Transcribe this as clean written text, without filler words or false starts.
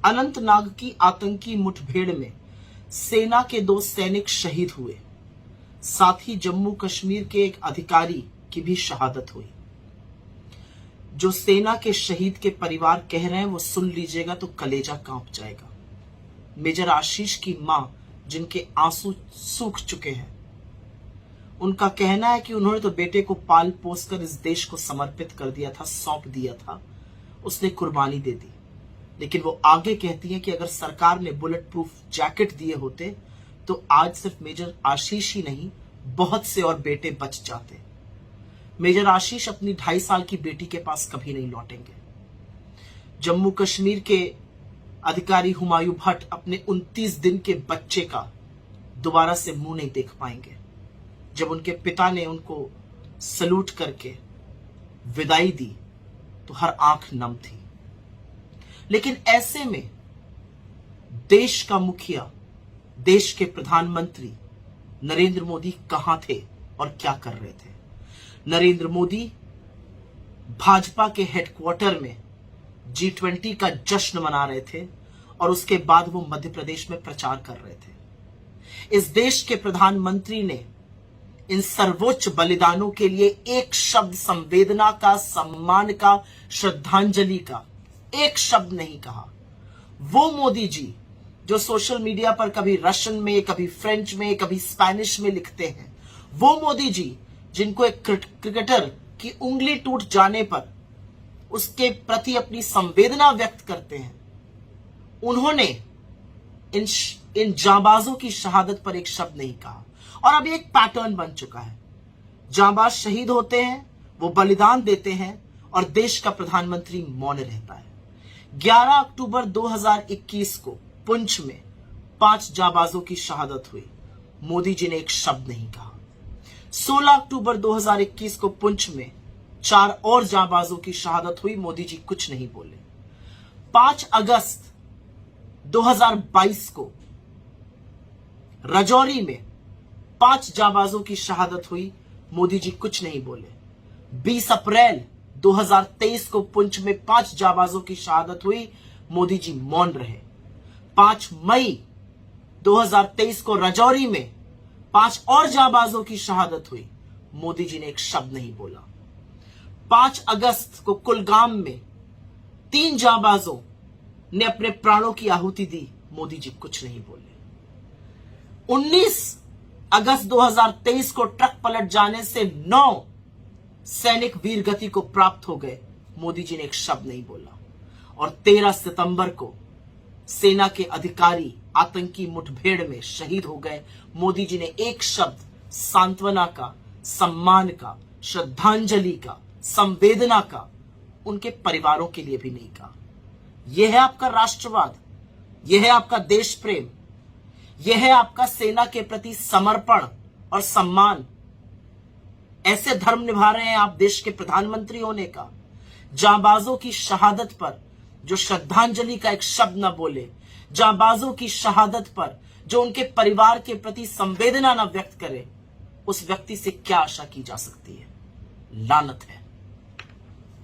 अनंतनाग की आतंकी मुठभेड़ में सेना के 2 सैनिक शहीद हुए। साथ ही जम्मू कश्मीर के एक अधिकारी की भी शहादत हुई। जो सेना के शहीद के परिवार कह रहे हैं वो सुन लीजिएगा तो कलेजा कांप जाएगा। मेजर आशीष की मां, जिनके आंसू सूख चुके हैं, उनका कहना है कि उन्होंने तो बेटे को पाल पोस कर इस देश को समर्पित कर दिया था, सौंप दिया था, उसने कुर्बानी दे दी। लेकिन वो आगे कहती है कि अगर सरकार ने बुलेट प्रूफ जैकेट दिए होते तो आज सिर्फ मेजर आशीष ही नहीं, बहुत से और बेटे बच जाते। मेजर आशीष अपनी 2.5 साल की बेटी के पास कभी नहीं लौटेंगे। जम्मू कश्मीर के अधिकारी हुमायूं भट्ट अपने 29 दिन के बच्चे का दोबारा से मुंह नहीं देख पाएंगे। जब उनके पिता ने उनको सलूट करके विदाई दी तो हर आंख नम थी। लेकिन ऐसे में देश का मुखिया, देश के प्रधानमंत्री नरेंद्र मोदी कहां थे और क्या कर रहे थे? नरेंद्र मोदी भाजपा के हेडक्वार्टर में G20 का जश्न मना रहे थे और उसके बाद वो मध्य प्रदेश में प्रचार कर रहे थे। इस देश के प्रधानमंत्री ने इन सर्वोच्च बलिदानों के लिए एक शब्द संवेदना का, सम्मान का, श्रद्धांजलि का एक शब्द नहीं कहा। वो मोदी जी जो सोशल मीडिया पर कभी रशियन में, कभी फ्रेंच में, कभी स्पेनिश में लिखते हैं, वो मोदी जी जिनको एक क्रिकेटर की उंगली टूट जाने पर उसके प्रति अपनी संवेदना व्यक्त करते हैं, उन्होंने इन जांबाजों की शहादत पर एक शब्द नहीं कहा। और अब एक पैटर्न बन चुका है। जांबाज शहीद होते हैं, वो बलिदान देते हैं और देश का प्रधानमंत्री मौन रहता है। 11 अक्टूबर 2021 को पुंछ में 5 जांबाजों की शहादत हुई, मोदी जी ने एक शब्द नहीं कहा। 16 अक्टूबर 2021 को पुंछ में 4 और जांबाजों की शहादत हुई, मोदी जी कुछ नहीं बोले। 5 अगस्त 2022 को राजौरी में 5 जांबाजों की शहादत हुई, मोदी जी कुछ नहीं बोले। 20 अप्रैल 2023 को पुंछ में 5 जांबाजों की शहादत हुई, मोदी जी मौन रहे। 5 मई 2023 को राजौरी में 5 और जांबाजों की शहादत हुई, मोदी जी ने एक शब्द नहीं बोला। 5 अगस्त को कुलगाम में 3 जांबाजों ने अपने प्राणों की आहुति दी, मोदी जी कुछ नहीं बोले। 19 अगस्त 2023 को ट्रक पलट जाने से 9 सैनिक वीर गति को प्राप्त हो गए, मोदी जी ने एक शब्द नहीं बोला। और 13 सितंबर को सेना के अधिकारी आतंकी मुठभेड़ में शहीद हो गए, मोदी जी ने एक शब्द सांत्वना का, सम्मान का, श्रद्धांजलि का, संवेदना का उनके परिवारों के लिए भी नहीं कहा। यह है आपका राष्ट्रवाद, यह है आपका देश प्रेम, यह है आपका सेना के प्रति समर्पण और सम्मान। ऐसे धर्म निभा रहे हैं आप देश के प्रधानमंत्री होने का? जांबाजों की शहादत पर जो श्रद्धांजलि का एक शब्द न बोले, जांबाजों की शहादत पर जो उनके परिवार के प्रति संवेदना न व्यक्त करे, उस व्यक्ति से क्या आशा की जा सकती है? लानत है।